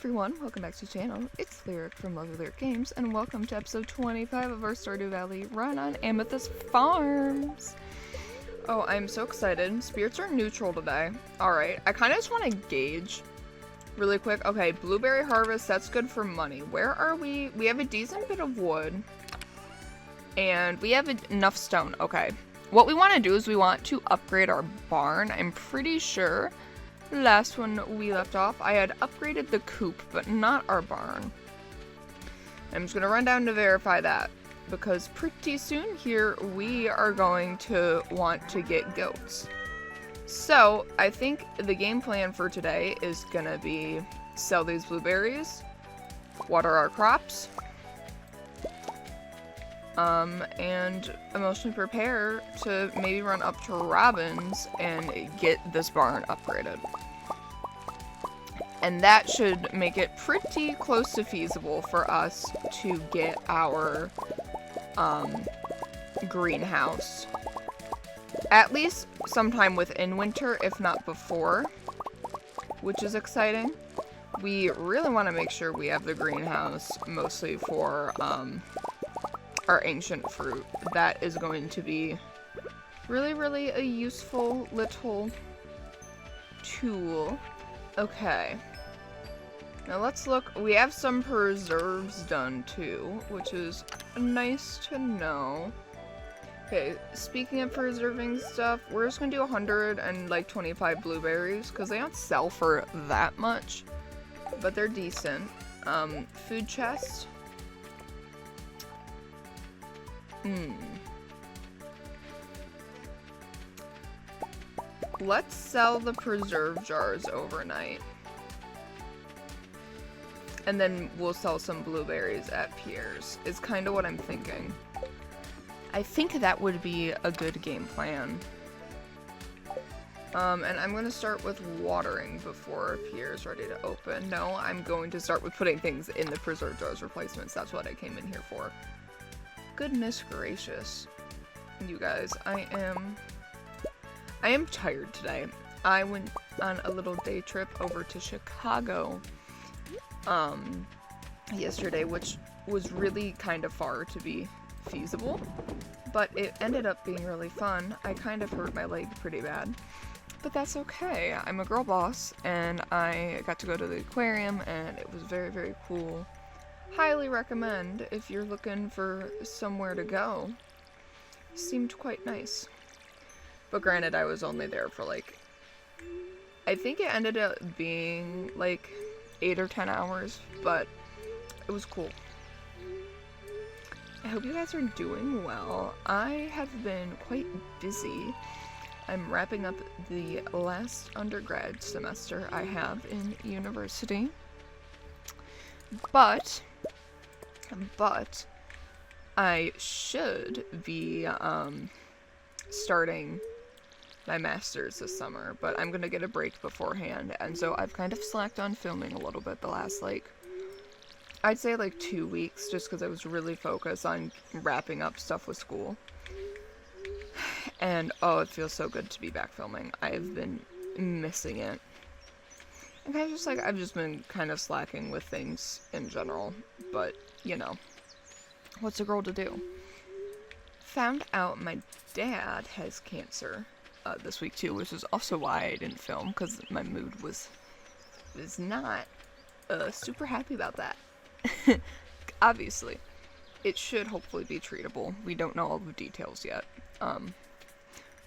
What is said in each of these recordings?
everyone, welcome back to the channel. It's Lyric from Lovely Lyric Games, and welcome to episode 25 of our Stardew Valley run on Amethyst Farms. Oh, I'm so excited. Spirits are neutral today. Alright, I kind of just want to gauge really quick. Okay, blueberry harvest, that's good for money. Where are we? We have a decent bit of wood, and we have enough stone. Okay, what we want to do is we want to upgrade our barn. I'm pretty sure last one we left off, I had upgraded the coop, but not our barn. I'm just gonna run down to verify that, because pretty soon here we are going to want to get goats. So I think the game plan for today is gonna be sell these blueberries, water our crops, and emotionally prepare to maybe run up to Robin's and get this barn upgraded. And that should make it pretty close to feasible for us to get our greenhouse. At least sometime within winter, if not before, which is exciting. We really want to make sure we have the greenhouse mostly for our ancient fruit. That is going to be really a useful little tool. Okay. Now let's look. We have some preserves done too, which is nice to know. Okay, speaking of preserving stuff, we're just gonna do 125 blueberries because they don't sell for that much, but they're decent. Food chest. Let's sell the preserve jars overnight. And then we'll sell some blueberries at Pierre's, is kind of what I'm thinking. I think that would be a good game plan. And I'm going to start with watering before Pierre's ready to open. No, I'm going to start with putting things in the preserve jars replacements. That's what I came in here for. Goodness gracious. You guys, I am tired today. I went on a little day trip over to Chicago yesterday, which was really kind of far to be feasible, but it ended up being really fun. I kind of hurt my leg pretty bad, but that's okay. I'm a girl boss, and I got to go to the aquarium, and it was very cool. Highly recommend if you're looking for somewhere to go. Seemed quite nice. But granted, I was only there for like, I think it ended up being like 8 or 10 hours, but it was cool. I hope you guys are doing well. I have been quite busy. I'm wrapping up the last undergrad semester I have in university. But I should be starting my master's this summer, but I'm gonna get a break beforehand, and so I've kind of slacked on filming a little bit the last, I'd say 2 weeks, just because I was really focused on wrapping up stuff with school. And oh, it feels so good to be back filming. I've been missing it. And I've just been kind of slacking with things in general, but you know, what's a girl to do? Found out my dad has cancer this week too, which is also why I didn't film, because my mood was not super happy about that. Obviously, it should hopefully be treatable. We don't know all the details yet,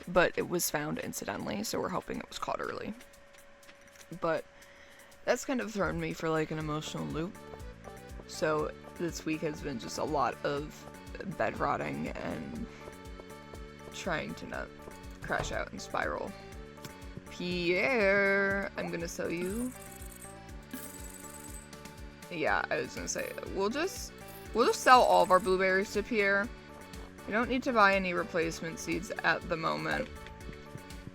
but it was found incidentally, so we're hoping it was caught early. But that's kind of thrown me for an emotional loop. So this week has been just a lot of bed rotting and trying to not crash out and spiral. Pierre, I'm gonna sell you. Yeah, I was gonna say, we'll just sell all of our blueberries to Pierre. We don't need to buy any replacement seeds at the moment.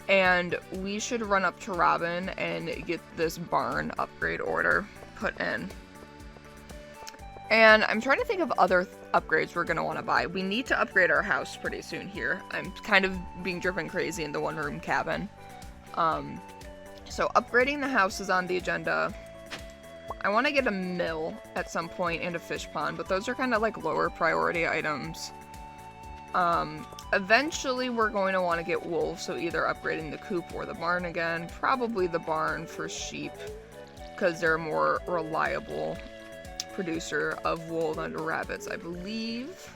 And we should run up to Robin and get this barn upgrade order put in. And I'm trying to think of other upgrades we're going to want to buy. We need to upgrade our house pretty soon here. I'm kind of being driven crazy in the one-room cabin. So upgrading the house is on the agenda. I want to get a mill at some point and a fish pond, but those are kind of like lower priority items. Eventually we're going to want to get wool, so either upgrading the coop or the barn again. Probably the barn for sheep, because they're a more reliable producer of wool than rabbits, I believe.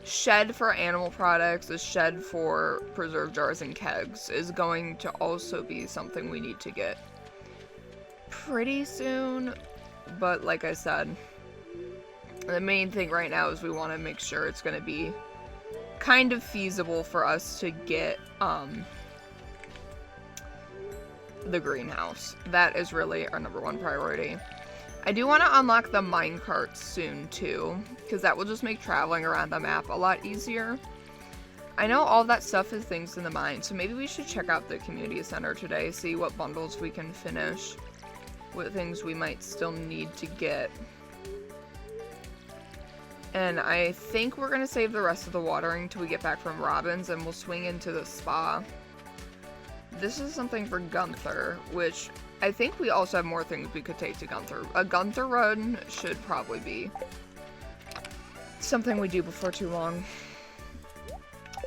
Shed for animal products, a shed for preserve jars and kegs is going to also be something we need to get pretty soon. But like I said, the main thing right now is we want to make sure it's going to be kind of feasible for us to get the greenhouse. That is really our #1 priority. I do want to unlock the minecarts soon too, because that will just make traveling around the map a lot easier. I know all that stuff is things in the mine, so maybe we should check out the community center today, see what bundles we can finish, what things we might still need to get. And I think we're going to save the rest of the watering till we get back from Robin's, and we'll swing into the spa. This is something for Gunther, which I think we also have more things we could take to Gunther. A Gunther run should probably be something we do before too long.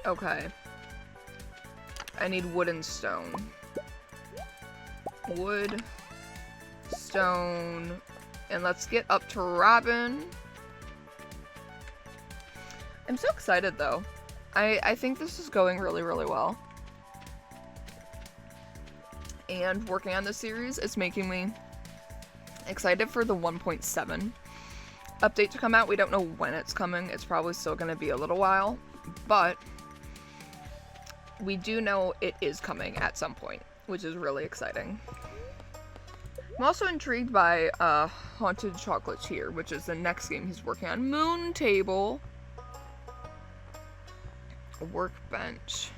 Okay. I need wood and stone. Wood, stone, and let's get up to Robin. I'm so excited though. I think this is going really, really well. And working on this series is making me excited for the 1.7 update to come out. We don't know when it's coming. It's probably still going to be a little while, but we do know it is coming at some point, which is really exciting. I'm also intrigued by Haunted Chocolatier, which is the next game he's working on. Moon Table. Workbench.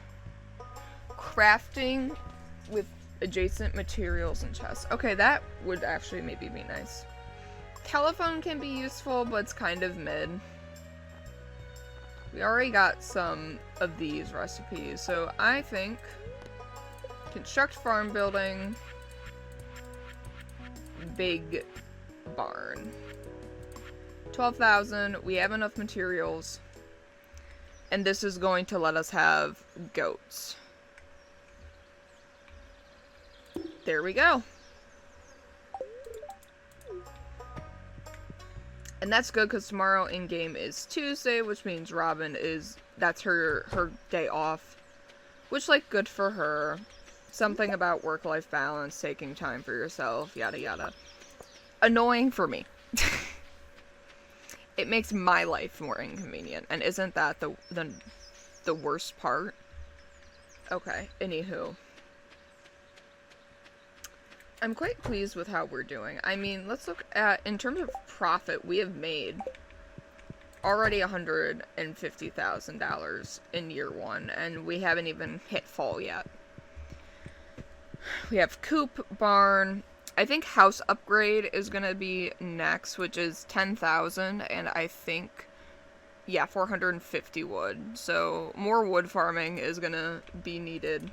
Crafting with adjacent materials and chests. Okay, that would actually maybe be nice. Telephone can be useful, but it's kind of mid. We already got some of these recipes, so I think construct farm building, big barn. 12,000, we have enough materials, and this is going to let us have goats. There we go. And that's good because tomorrow in-game is Tuesday, which means Robin that's her day off. Which, like, good for her. Something about work-life balance, taking time for yourself, yada yada. Annoying for me. It makes my life more inconvenient, and isn't that the worst part? Okay, anywho. I'm quite pleased with how we're doing. I mean, let's look at, in terms of profit, we have made already $150,000 in year one, and we haven't even hit fall yet. We have coop, barn. I think house upgrade is gonna be next, which is 10,000, and I think, yeah, 450 wood. So more wood farming is gonna be needed.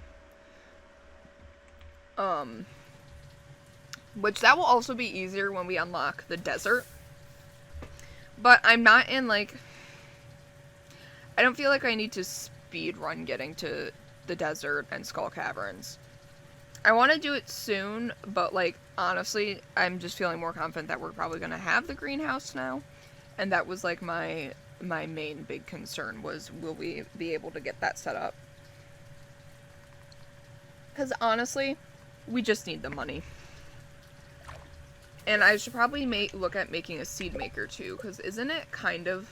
Which that will also be easier when we unlock the desert. But I'm not in, like, I don't feel like I need to speed run getting to the desert and Skull Caverns. I want to do it soon, but, like, honestly, I'm just feeling more confident that we're probably going to have the greenhouse now. And that was, like, my main big concern was, will we be able to get that set up? Because, honestly, we just need the money. And I should probably look at making a seed maker too, because isn't it kind of...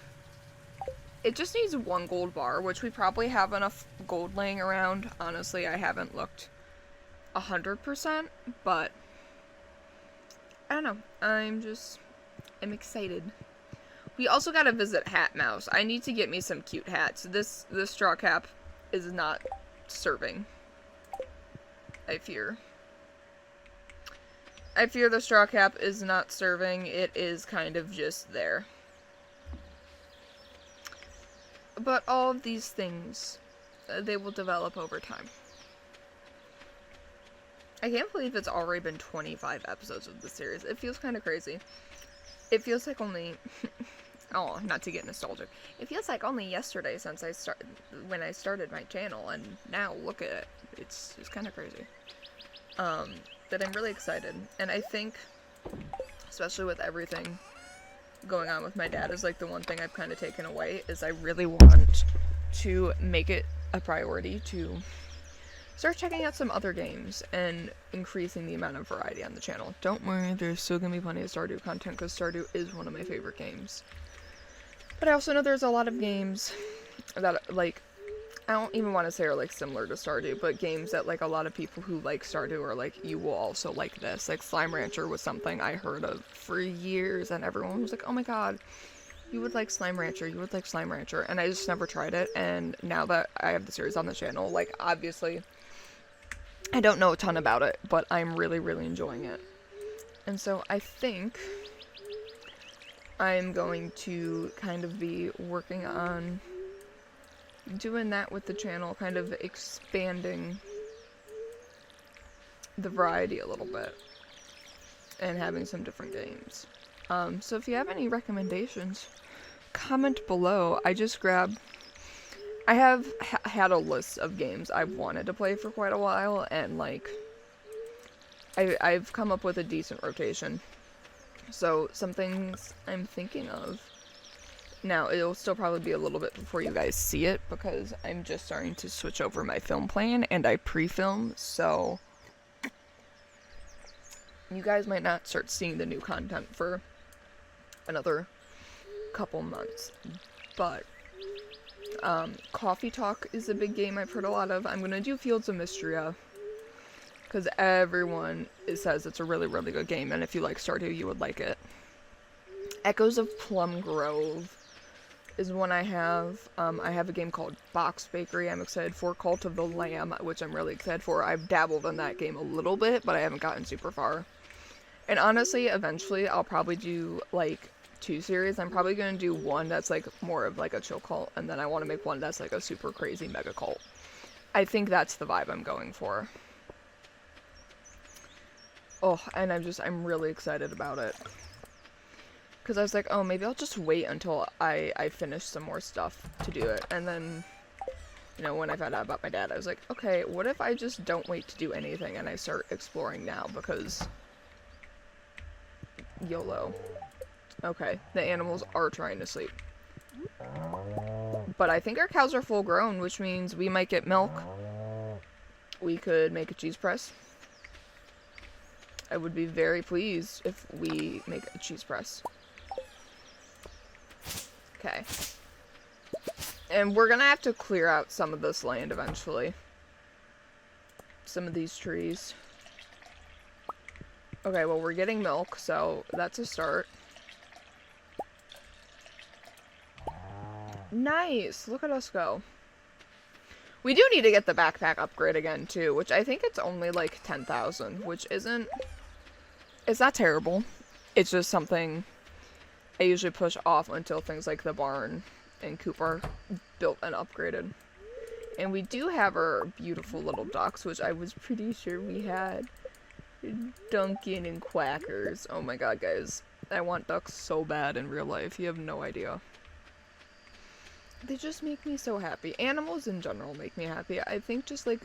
It just needs 1 gold bar, which we probably have enough gold laying around. Honestly, I haven't looked 100%, but... I don't know. I'm excited. We also gotta visit Hat Mouse. I need to get me some cute hats. This straw cap is not serving. I fear the straw cap is not serving. It is kind of just there. But all of these things, they will develop over time. I can't believe it's already been 25 episodes of the series. It feels kind of crazy. It feels like only... oh, not to get nostalgic. It feels like only yesterday since when I started my channel, and now look at it. It's kind of crazy. But I'm really excited. And I think, especially with everything going on with my dad, is like the one thing I've kind of taken away, is I really want to make it a priority to start checking out some other games and increasing the amount of variety on the channel. Don't worry, there's still gonna be plenty of Stardew content, because Stardew is one of my favorite games. But I also know there's a lot of games that, like, I don't even want to say are, like, similar to Stardew, but games that, like, a lot of people who like Stardew are like, you will also like this. Like, Slime Rancher was something I heard of for years, and everyone was like, oh my god, you would like Slime Rancher, you would like Slime Rancher, and I just never tried it, and now that I have the series on the channel, like, obviously, I don't know a ton about it, but I'm really, really enjoying it. And so I think I'm going to kind of be working on doing that with the channel, kind of expanding the variety a little bit and having some different games. So if you have any recommendations, comment below. I have had a list of games I've wanted to play for quite a while, and like I've come up with a decent rotation. So some things I'm thinking of. Now, it'll still probably be a little bit before you guys see it, because I'm just starting to switch over my film plan, and I pre-film, so you guys might not start seeing the new content for another couple months. But Coffee Talk is a big game I've heard a lot of. I'm gonna do Fields of Mystria, because everyone says it's a really, really good game, and if you like Stardew, you would like it. Echoes of Plum Grove is one I have. I have a game called Box Bakery I'm excited for. Cult of the Lamb, which I'm really excited for. I've dabbled in that game a little bit, but I haven't gotten super far. And honestly, eventually, I'll probably do, like, 2 series. I'm probably going to do one that's, like, more of, like, a chill cult, and then I want to make one that's, like, a super crazy mega cult. I think that's the vibe I'm going for. Oh, and I'm really excited about it. Because I was like, oh, maybe I'll just wait until I finish some more stuff to do it. And then, you know, when I found out about my dad, I was like, okay, what if I just don't wait to do anything and I start exploring now? Because YOLO. Okay, the animals are trying to sleep. But I think our cows are full grown, which means we might get milk. We could make a cheese press. I would be very pleased if we make a cheese press. Okay. And we're gonna have to clear out some of this land eventually. Some of these trees. Okay, well, we're getting milk, so that's a start. Nice! Look at us go. We do need to get the backpack upgrade again, too, which I think it's only, like, 10,000, which isn't... It's not terrible. It's just something I usually push off until things like the barn and coop are built and upgraded. And we do have our beautiful little ducks, which I was pretty sure we had. Duncan and Quackers. Oh my god, guys. I want ducks so bad in real life. You have no idea. They just make me so happy. Animals in general make me happy. I think just, like,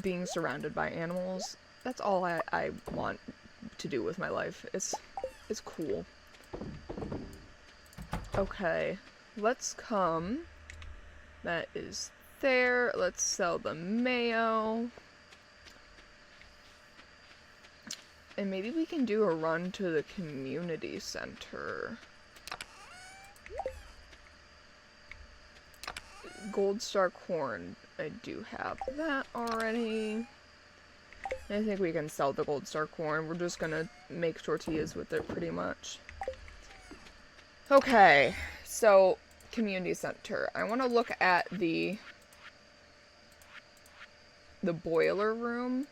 being surrounded by animals, that's all I want to do with my life. It's cool. Okay. Let's come. That is there. Let's sell the mayo. And maybe we can do a run to the community center. Gold Star corn. I do have that already. I think we can sell the Gold Star corn. We're just gonna make tortillas with it pretty much. Okay, so community center. I want to look at the boiler room.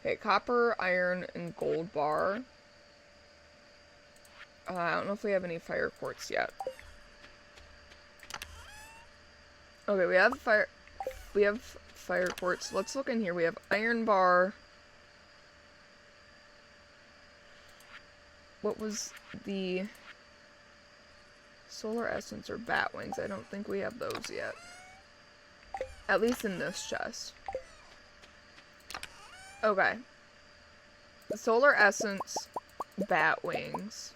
Okay, copper, iron, and gold bar. I don't know if we have any fire quartz yet. Okay, we have fire quartz. Let's look in here. We have iron bar. What was the solar essence or bat wings? I don't think we have those yet. At least in this chest. Okay. The solar essence, bat wings.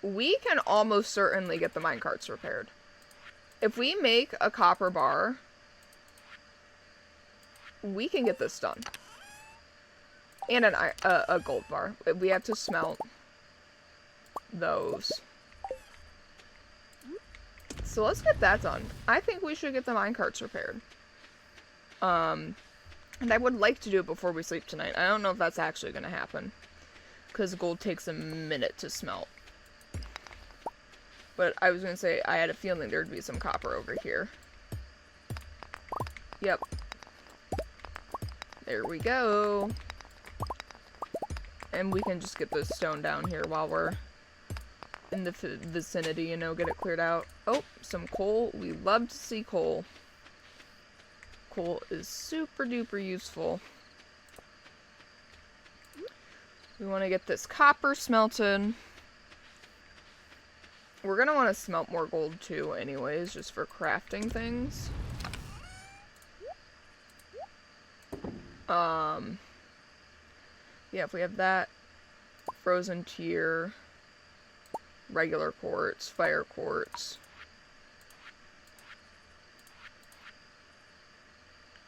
We can almost certainly get the minecarts repaired. If we make a copper bar, we can get this done. And a gold bar. We have to smelt those. So let's get that done. I think we should get the minecarts repaired. And I would like to do it before we sleep tonight. I don't know if that's actually going to happen. Because gold takes a minute to smelt. But I was going to say, I had a feeling there'd be some copper over here. Yep. There we go. And we can just get this stone down here while we're in the vicinity, you know, get it cleared out. Oh, some coal. We love to see coal. Coal is super duper useful. We want to get this copper smelted. We're going to want to smelt more gold too anyways, just for crafting things. Yeah, if we have that, frozen tier, regular quartz, fire quartz,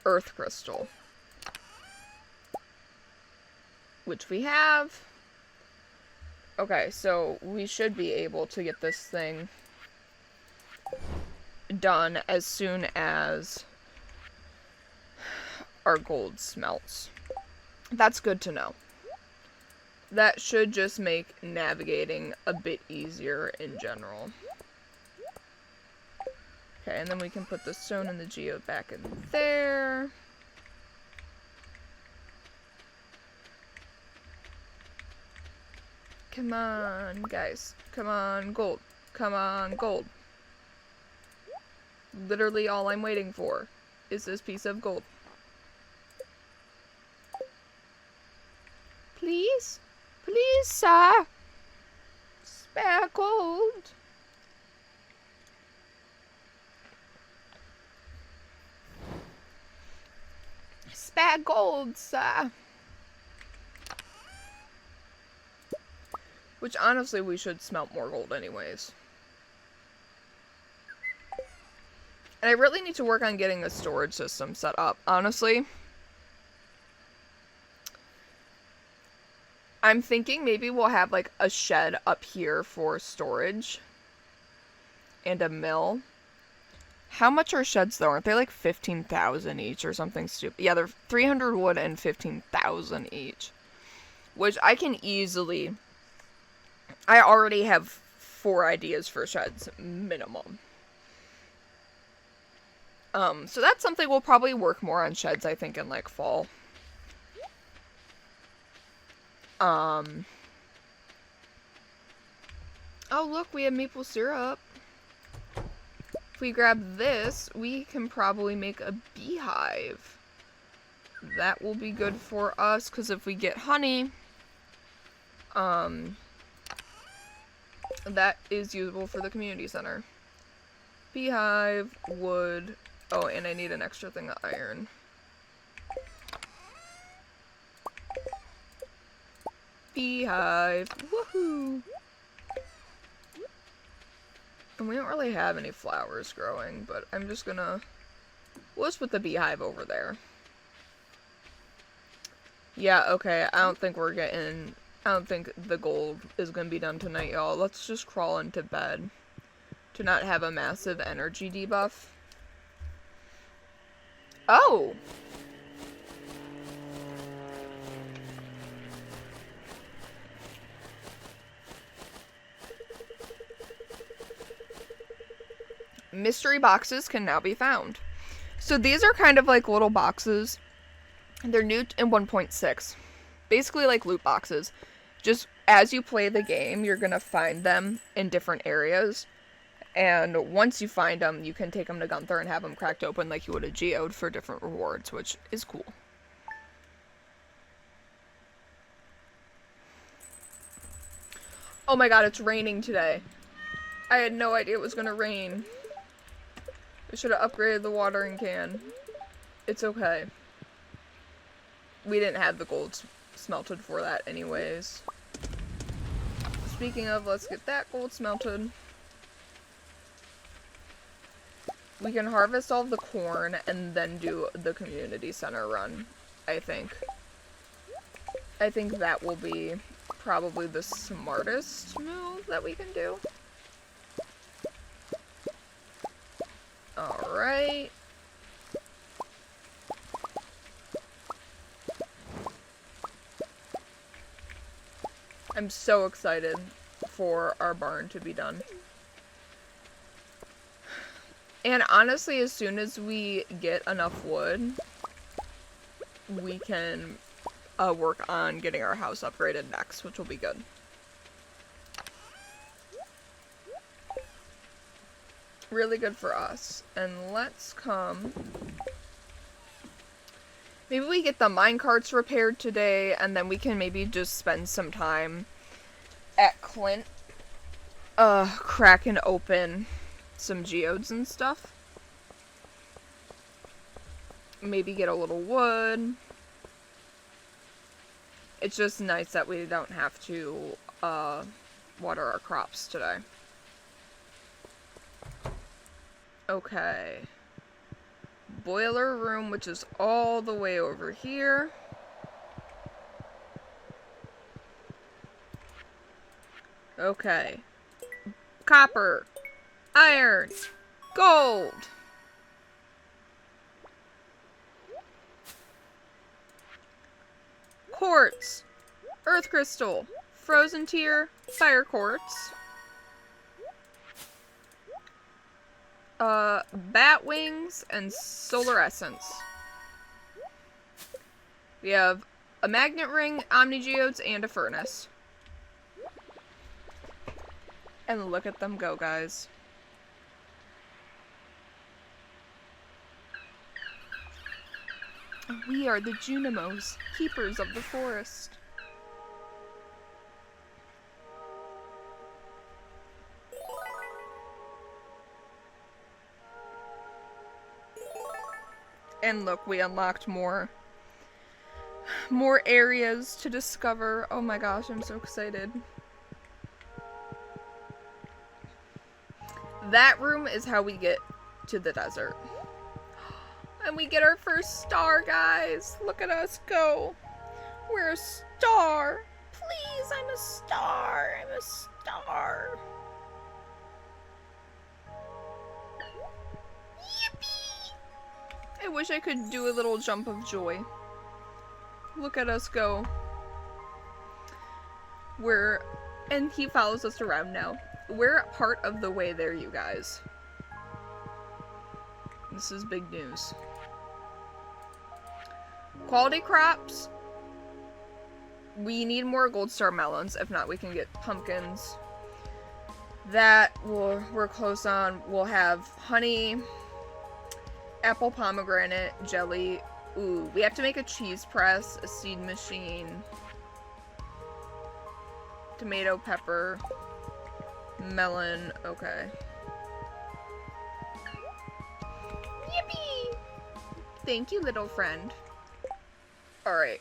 earth crystal, which we have. Okay, so we should be able to get this thing done as soon as our gold smelts. That's good to know. That should just make navigating a bit easier in general. Okay, and then we can put the stone and the geode back in there. Come on, guys. Come on, gold. Come on, gold. Literally all I'm waiting for is this piece of gold. Please? Please, sir. Spare gold. Spare gold, sir. Which, honestly, we should smelt more gold anyways. And I really need to work on getting a storage system set up, honestly. I'm thinking maybe we'll have, like, a shed up here for storage. And a mill. How much are sheds, though? Aren't they, like, 15,000 each or something stupid? Yeah, they're 300 wood and 15,000 each. Which I can easily... I already have 4 ideas for sheds, minimum. So that's something we'll probably work more on sheds, I think, in, like, fall. Oh, look, we have maple syrup. If we grab this, we can probably make a beehive. That will be good for us, because if we get honey, that is usable for the community center. Beehive, wood. Oh, and I need an extra thing of iron. Beehive. Woohoo! And we don't really have any flowers growing, but I'm just gonna... We'll just put the beehive over there. Yeah, okay, I don't think the gold is gonna be done tonight, y'all. Let's just crawl into bed to not have a massive energy debuff. Oh! Mystery boxes can now be found. So these are kind of like little boxes. They're new in 1.6. Basically like loot boxes. Just as you play the game, you're gonna find them in different areas. And once you find them, you can take them to Gunther and have them cracked open like you would a geode for different rewards, which is cool. Oh my god, it's raining today. I had no idea it was gonna rain. I should have upgraded the watering can. It's okay. We didn't have the gold smelted for that anyways. Speaking of, let's get that gold smelted. We can harvest all of the corn and then do the community center run, I think. I think that will be probably the smartest move that we can do. Alright. I'm so excited for our barn to be done. And honestly, as soon as we get enough wood, we can work on getting our house upgraded next, which will be good. Really good for us. And let's come... Maybe we get the minecarts repaired today, and then we can maybe just spend some time at Clint, cracking open some geodes and stuff. Maybe get a little wood. It's just nice that we don't have to, water our crops today. Okay. Boiler room, which is all the way over here. Okay. Copper. Iron. Gold. Quartz. Earth crystal. Frozen tear. Fire quartz. Bat wings and solar essence. We have a magnet ring, omni geodes, and a furnace. And look at them go, guys. We are the Junimos, keepers of the forest. And look, we unlocked more areas to discover. Oh my gosh, I'm so excited. That room is how we get to the desert. And we get our first star, guys. Look at us go. We're a star. Please, I'm a star. I'm a star. Yippee! I wish I could do a little jump of joy. Look at us go. And he follows us around now. We're part of the way there, you guys. This is big news. Quality crops. We need more gold star melons. If not, we can get pumpkins. We're close on. We'll have honey, apple pomegranate, jelly. Ooh, we have to make a cheese press, a seed machine, tomato, pepper, melon. Okay. Yippee! Thank you, little friend. Alright.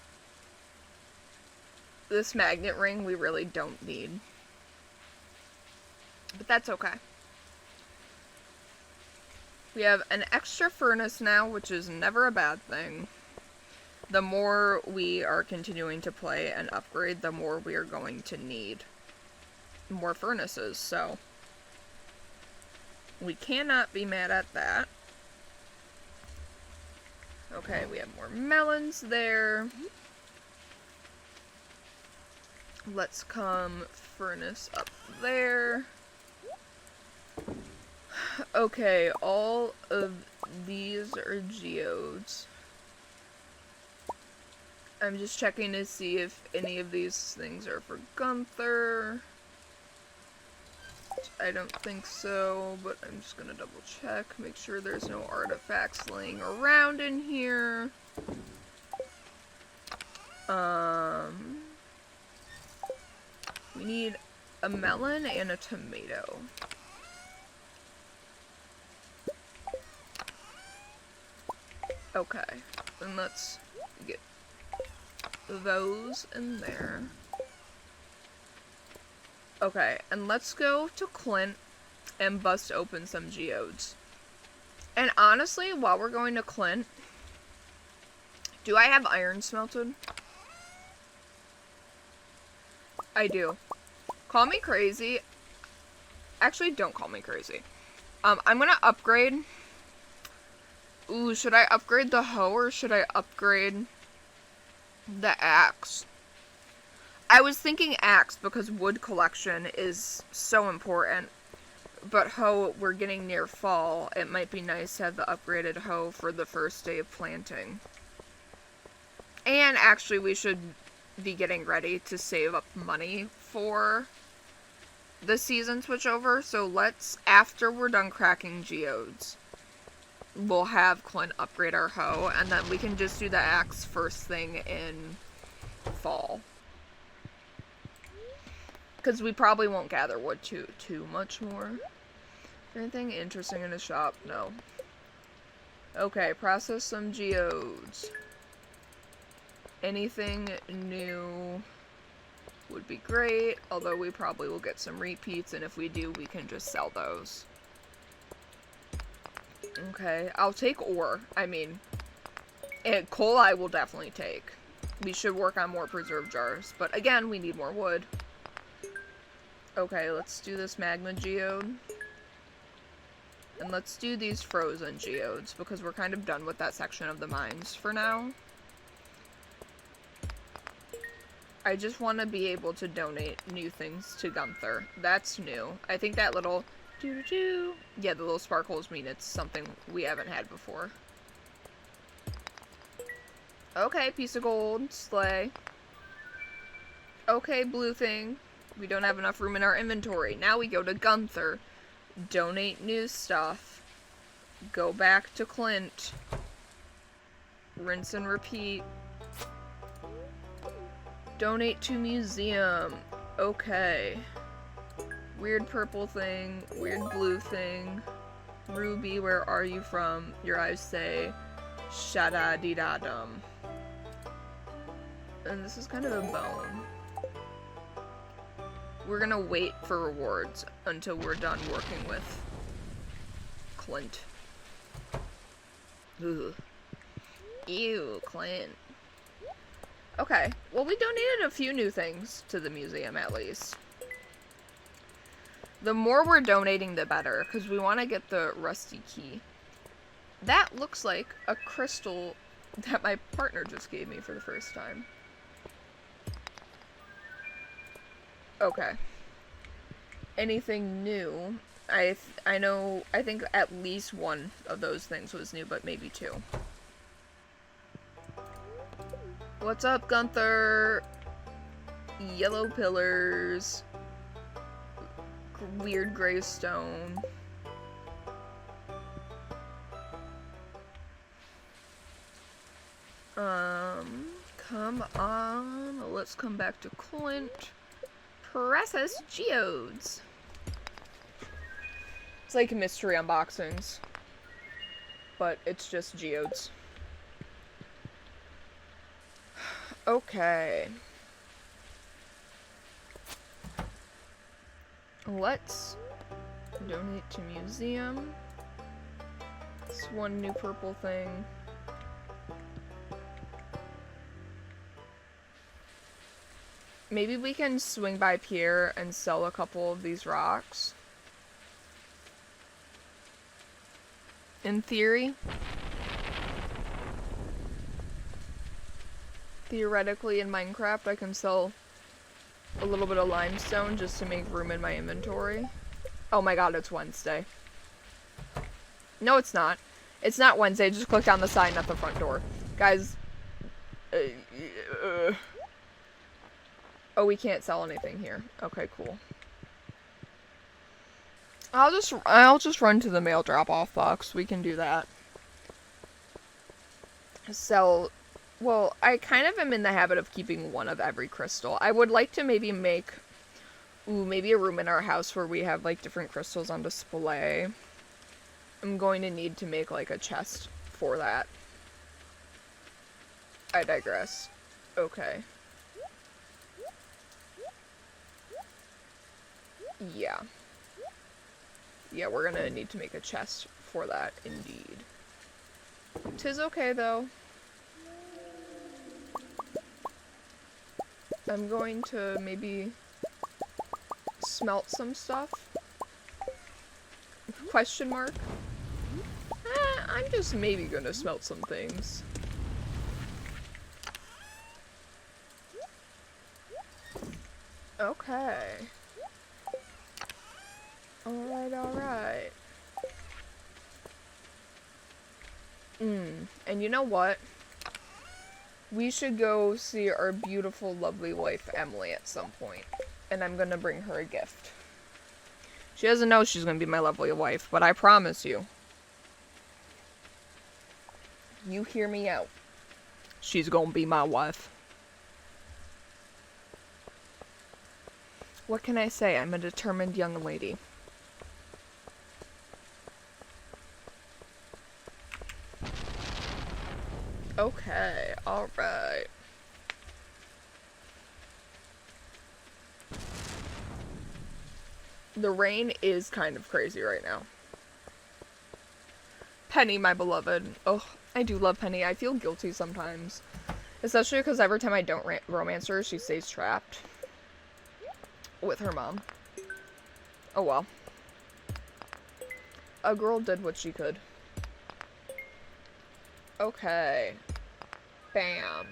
This magnet ring we really don't need. But that's okay. We have an extra furnace now, which is never a bad thing. The more we are continuing to play and upgrade, the more we are going to need more furnaces, so we cannot be mad at that. Okay, we have more melons there. Let's come furnace up there. Okay, all of these are geodes. I'm just checking to see if any of these things are for Gunther. I don't think so, but I'm just gonna double check, make sure there's no artifacts laying around in here. We need a melon and a tomato. Okay, then let's get those in there. Okay, and let's go to Clint and bust open some geodes. And honestly, while we're going to Clint, do I have iron smelted? I do. Call me crazy. Actually, don't call me crazy. I'm gonna upgrade. Ooh, should I upgrade the hoe or should I upgrade the axe? I was thinking axe because wood collection is so important. But hoe, we're getting near fall. It might be nice to have the upgraded hoe for the first day of planting. And actually, we should be getting ready to save up money for the season switchover. So let's, after we're done cracking geodes, we'll have Clint upgrade our hoe, and then we can just do the axe first thing in fall. Because we probably won't gather wood too much more. Anything interesting in the shop? No. Okay, process some geodes. Anything new would be great, although we probably will get some repeats, and if we do, we can just sell those. Okay, I'll take ore. I mean, coal I will definitely take. We should work on more preserve jars, but again, we need more wood. Okay, let's do this magma geode. And let's do these frozen geodes, because we're kind of done with that section of the mines for now. I just want to be able to donate new things to Gunther. That's new. I think that little doo-doo-doo, yeah, the little sparkles mean it's something we haven't had before. Okay, piece of gold, slay. Okay, blue thing. We don't have enough room in our inventory. Now we go to Gunther. Donate new stuff. Go back to Clint. Rinse and repeat. Donate to museum. Okay. Weird purple thing. Weird blue thing. Ruby, where are you from? Your eyes say shada-dee-da-dum. And this is kind of a bone. We're gonna wait for rewards until we're done working with Clint. Ugh. Ew, Clint. Okay, well, we donated a few new things to the museum, at least. The more we're donating, the better, because we want to get the rusty key. That looks like a crystal that my partner just gave me for the first time. Okay. Anything new? I think at least one of those things was new, but maybe two. What's up, Gunther? Yellow pillars. Weird gray stone. Come on. Let's come back to Clint. Process geodes. It's like mystery unboxings, but it's just geodes. Okay. Let's donate to museum. This one new purple thing. Maybe we can swing by Pierre and sell a couple of these rocks. In theory. Theoretically, in Minecraft, I can sell a little bit of limestone just to make room in my inventory. Oh my god, it's Wednesday. No, it's not. It's not Wednesday. Just click on the sign at the front door. Guys. Oh, we can't sell anything here. Okay, cool. I'll just run to the mail drop-off box. We can do that. Sell. Well, I kind of am in the habit of keeping one of every crystal. I would like to maybe make, maybe a room in our house where we have like different crystals on display. I'm going to need to make like a chest for that. I digress. Okay. Yeah. Yeah, we're gonna need to make a chest for that, indeed. 'Tis okay, though. I'm going to maybe smelt some stuff. Question mark? I'm just maybe gonna smelt some things. Okay. Alright, alright. And you know what? We should go see our beautiful, lovely wife, Emily, at some point. And I'm gonna bring her a gift. She doesn't know she's gonna be my lovely wife, but I promise you. You hear me out. She's gonna be my wife. What can I say? I'm a determined young lady. Okay, alright. The rain is kind of crazy right now. Penny, my beloved. Oh, I do love Penny. I feel guilty sometimes. Especially because every time I don't romance her, she stays trapped with her mom. Oh well. A girl did what she could. Okay. Bam.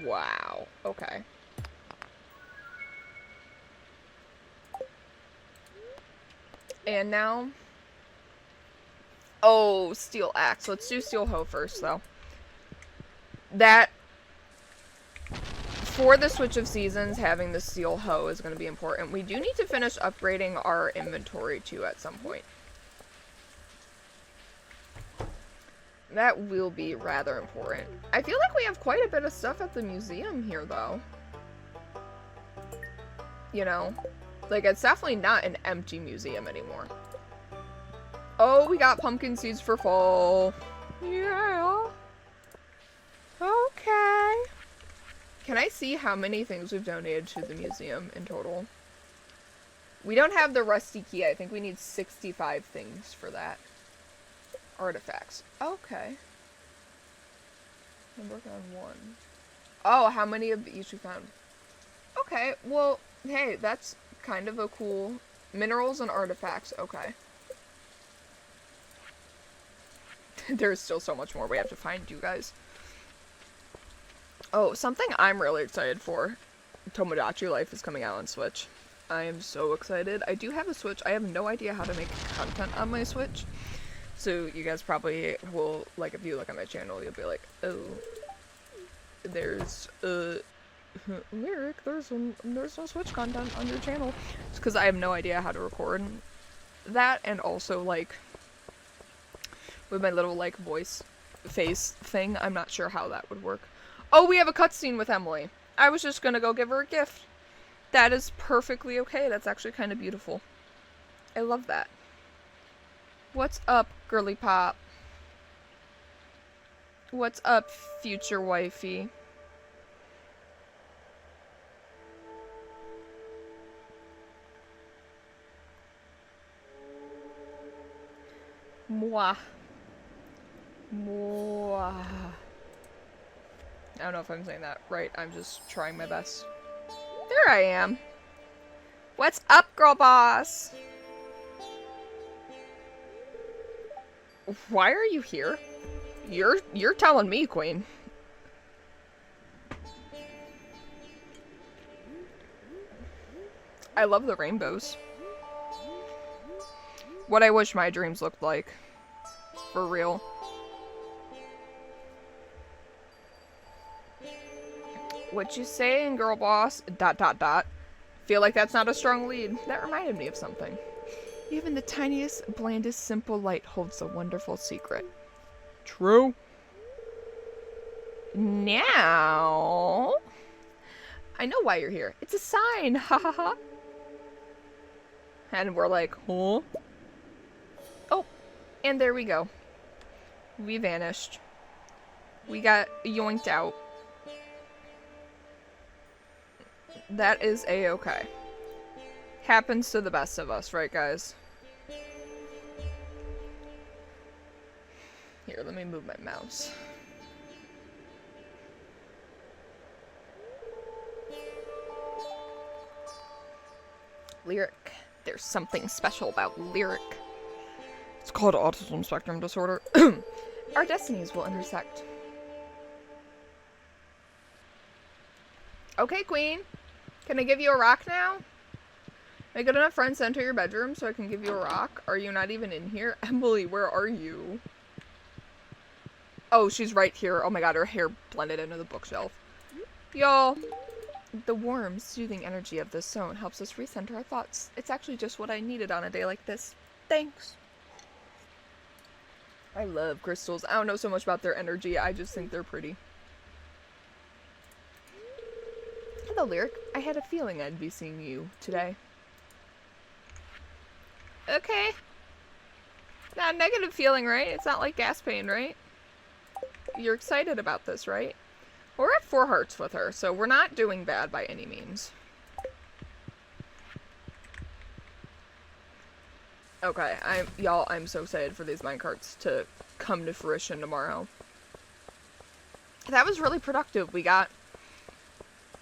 Wow. Okay. And now... Oh, steel axe. Let's do steel hoe first, though. That... For the switch of seasons, having the steel hoe is going to be important. We do need to finish upgrading our inventory, too, at some point. That will be rather important. I feel like we have quite a bit of stuff at the museum here, though. You know? Like, it's definitely not an empty museum anymore. Oh, we got pumpkin seeds for fall. Yeah. Okay. Can I see how many things we've donated to the museum in total? We don't have the rusty key. I think we need 65 things for that. Artifacts. Okay. I'm working on one. Oh, how many of each we found? Okay, well, hey, that's kind of a cool... Minerals and artifacts, okay. There's still so much more we have to find, you guys. Oh, something I'm really excited for. Tomodachi Life is coming out on Switch. I am so excited. I do have a Switch. I have no idea how to make content on my Switch. So you guys probably will, like, if you look at my channel, you'll be like, oh, there's, Lyric, there's no Switch content on your channel. It's because I have no idea how to record that, and also, like, with my little, like, voice face thing, I'm not sure how that would work. Oh, we have a cutscene with Emily. I was just gonna go give her a gift. That is perfectly okay. That's actually kind of beautiful. I love that. What's up, girly pop? What's up, future wifey? Mwah. Mwah. I don't know if I'm saying that right. I'm just trying my best. There I am. What's up, girl boss? Why are you here? You're telling me, queen. I love the rainbows. What I wish my dreams looked like. For real. What you saying, girl boss? ... Feel like that's not a strong lead. That reminded me of something. Even the tiniest, blandest, simple light holds a wonderful secret. True. Now, I know why you're here. It's a sign. Ha ha ha. And we're like, huh? Oh, and there we go. We vanished. We got yoinked out. That is a-okay. Happens to the best of us, right, guys? Here, let me move my mouse. Lyric. There's something special about lyric. It's called autism spectrum disorder. Our destinies will intersect. Okay, Queen. Can I give you a rock now? I got enough friends to enter your bedroom so I can give you a rock. Are you not even in here? Emily, where are you? Oh, she's right here. Oh my god, her hair blended into the bookshelf. Y'all, the warm, soothing energy of this zone helps us recenter our thoughts. It's actually just what I needed on a day like this. Thanks. I love crystals. I don't know so much about their energy. I just think they're pretty. Hello, Lyric. I had a feeling I'd be seeing you today. Okay. Not a negative feeling, right? It's not like gas pain, right? You're excited about this, right? We're at 4 hearts with her, so we're not doing bad by any means. Okay, I'm so excited for these minecarts to come to fruition tomorrow. That was really productive.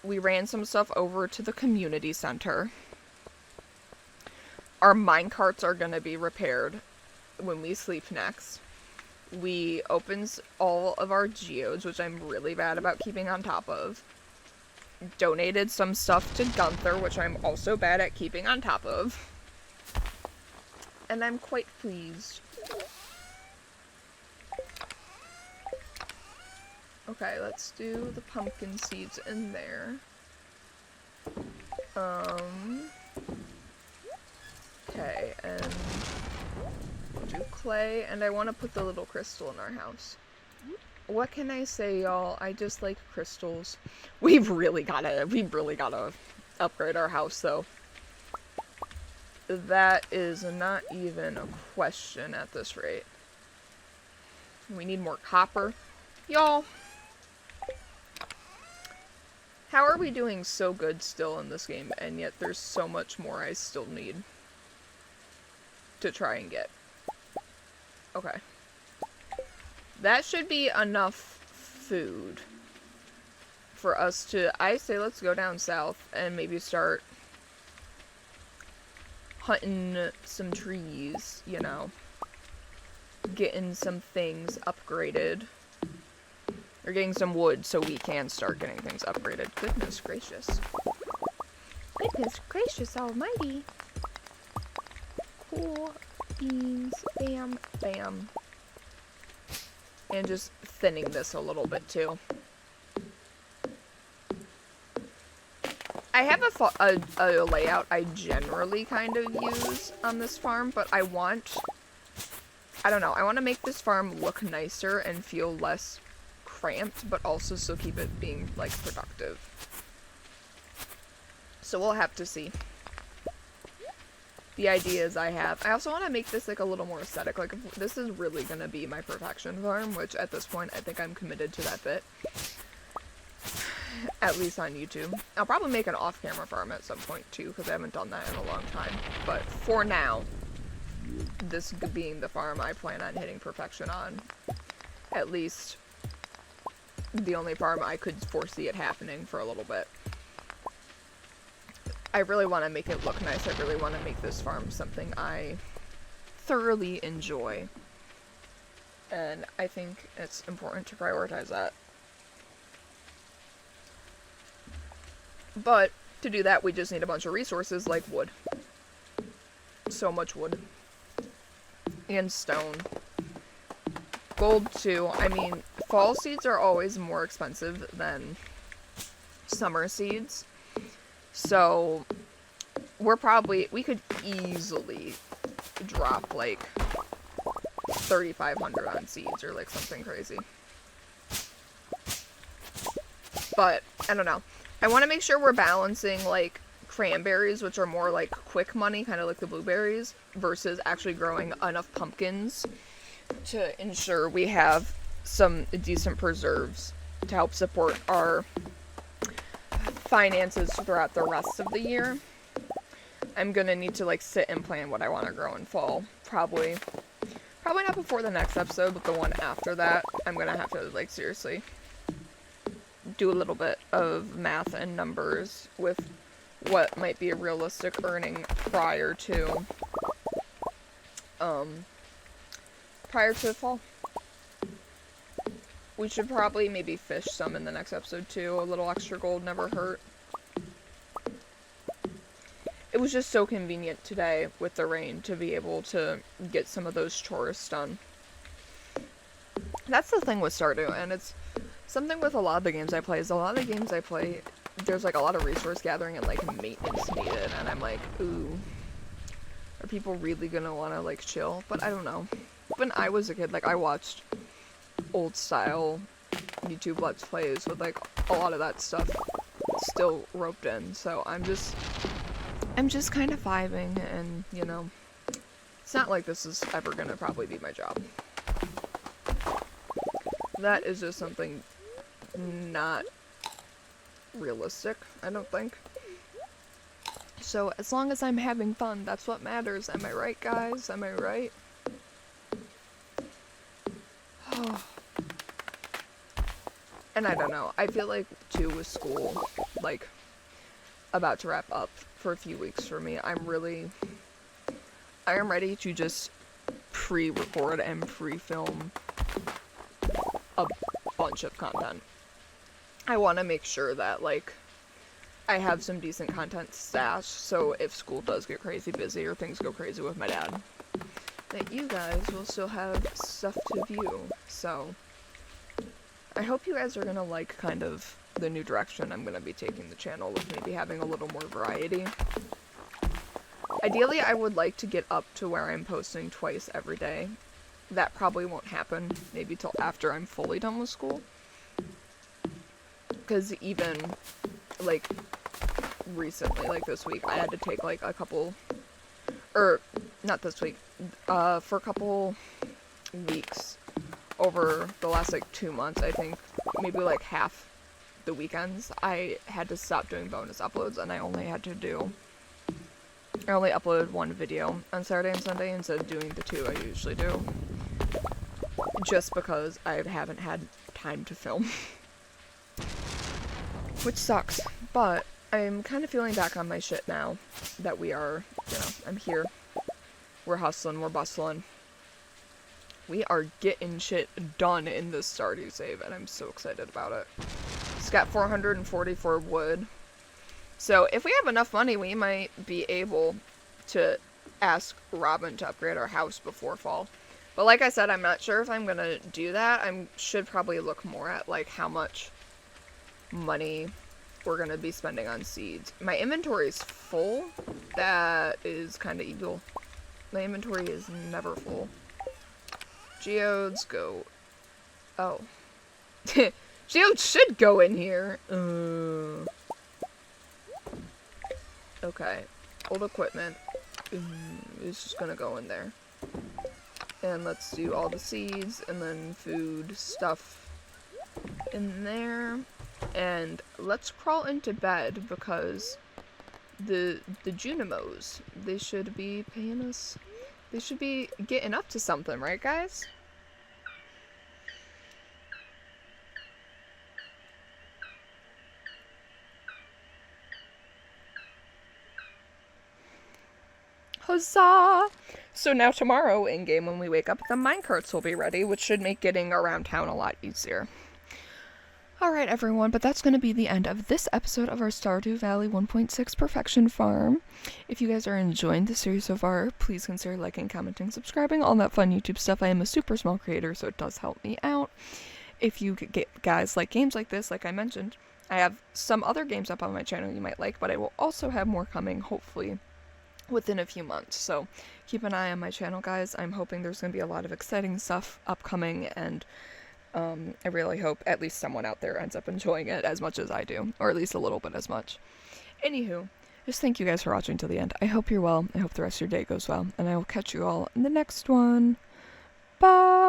We ran some stuff over to the community center. Our minecarts are gonna be repaired when we sleep next. We opened all of our geodes, which I'm really bad about keeping on top of. Donated some stuff to Gunther, which I'm also bad at keeping on top of. And I'm quite pleased. Okay, let's do the pumpkin seeds in there. Okay, and we'll do clay, and I want to put the little crystal in our house. What can I say, y'all? I just like crystals. We've really gotta upgrade our house, though. That is not even a question at this rate. We need more copper. Y'all, how are we doing so good still in this game, and yet there's so much more I still need to try and get? Okay. That should be enough food for us to, I say let's go down south and maybe start hunting some trees, you know. Getting some things upgraded. Or getting some wood so we can start getting things upgraded. Goodness gracious. Goodness gracious almighty. Cool beans. Bam, bam. And just thinning this a little bit too. I have a layout I generally kind of use on this farm, but I don't know, I want to make this farm look nicer and feel less cramped, but also still keep it being, like, productive. So we'll have to see. The ideas I have. I also want to make this, like, a little more aesthetic. Like, if this is really going to be my perfection farm, which at this point I think I'm committed to that bit. At least on YouTube. I'll probably make an off-camera farm at some point, too, because I haven't done that in a long time. But for now, this being the farm I plan on hitting perfection on. At least the only farm I could foresee it happening for a little bit. I really want to make it look nice. I really want to make this farm something I thoroughly enjoy. And I think it's important to prioritize that. But to do that, we just need a bunch of resources like wood. So much wood. And stone. Gold, too. I mean, fall seeds are always more expensive than summer seeds. So, we could easily drop like 3,500 on seeds or like something crazy. But I don't know. I want to make sure we're balancing like cranberries, which are more like quick money, kind of like the blueberries, versus actually growing enough pumpkins to ensure we have some decent preserves to help support our finances throughout the rest of the year. I'm gonna need to like sit and plan what I want to grow in fall. Probably not before the next episode, but the one after that, I'm gonna have to like seriously do a little bit of math and numbers with what might be a realistic earning prior to fall. We should probably maybe fish some in the next episode too. A little extra gold never hurt. It was just so convenient today with the rain to be able to get some of those chores done. That's the thing with Stardew, and it's something with a lot of the games I play, there's like a lot of resource gathering and like maintenance needed, and I'm like, ooh, are people really gonna wanna like chill? But I don't know. When I was a kid, like I watched old style YouTube Let's Plays with like a lot of that stuff still roped in, so I'm just kind of vibing, and you know, it's not like this is ever gonna probably be my job. That is just something not realistic, I don't think. So as long as I'm having fun, that's what matters. Am I right, guys? Am I right? And I don't know. I feel like too with school, like about to wrap up for a few weeks for me. I am ready to just pre-record and pre-film a bunch of content. I want to make sure that like I have some decent content stashed, so if school does get crazy busy or things go crazy with my dad, that you guys will still have stuff to view. So I hope you guys are gonna like kind of the new direction I'm gonna be taking the channel, with maybe having a little more variety. Ideally, I would like to get up to where I'm posting twice every day. That probably won't happen, maybe till after I'm fully done with school. Because even, like, recently, like this week, I had to take, like, a couple, or, not this week, for a couple weeks over the last, like, 2 months, I think, maybe, like, half the weekends, I had to stop doing bonus uploads, and I only uploaded one video on Saturday and Sunday instead of doing the 2 I usually do. Just because I haven't had time to film. Which sucks, but I'm kind of feeling back on my shit now that we are, you know, I'm here. We're hustling, we're bustling. We are getting shit done in this Stardew save, and I'm so excited about it. It's got 444 wood. So if we have enough money, we might be able to ask Robin to upgrade our house before fall. But like I said, I'm not sure if I'm gonna do that. I should probably look more at like how much money we're gonna be spending on seeds. My inventory is full. That is kind of evil. My inventory is never full. Geodes go. Oh. Geodes should go in here. Okay. Old equipment is just gonna go in there. And let's do all the seeds and then food stuff in there. And let's crawl into bed because the Junimos, they should be paying us. They should be getting up to something, right, guys? Huzzah! So now tomorrow in-game when we wake up, the minecarts will be ready, which should make getting around town a lot easier. Alright everyone, but that's going to be the end of this episode of our Stardew Valley 1.6 Perfection Farm. If you guys are enjoying the series so far, please consider liking, commenting, subscribing, all that fun YouTube stuff. I am a super small creator, so it does help me out. If you guys like games like this, like I mentioned, I have some other games up on my channel you might like, but I will also have more coming, hopefully, within a few months. So keep an eye on my channel, guys. I'm hoping there's going to be a lot of exciting stuff upcoming, and I really hope at least someone out there ends up enjoying it as much as I do, or at least a little bit as much. Anywho, just thank you guys for watching till the end. I hope you're well. I hope the rest of your day goes well, and I will catch you all in the next one. Bye!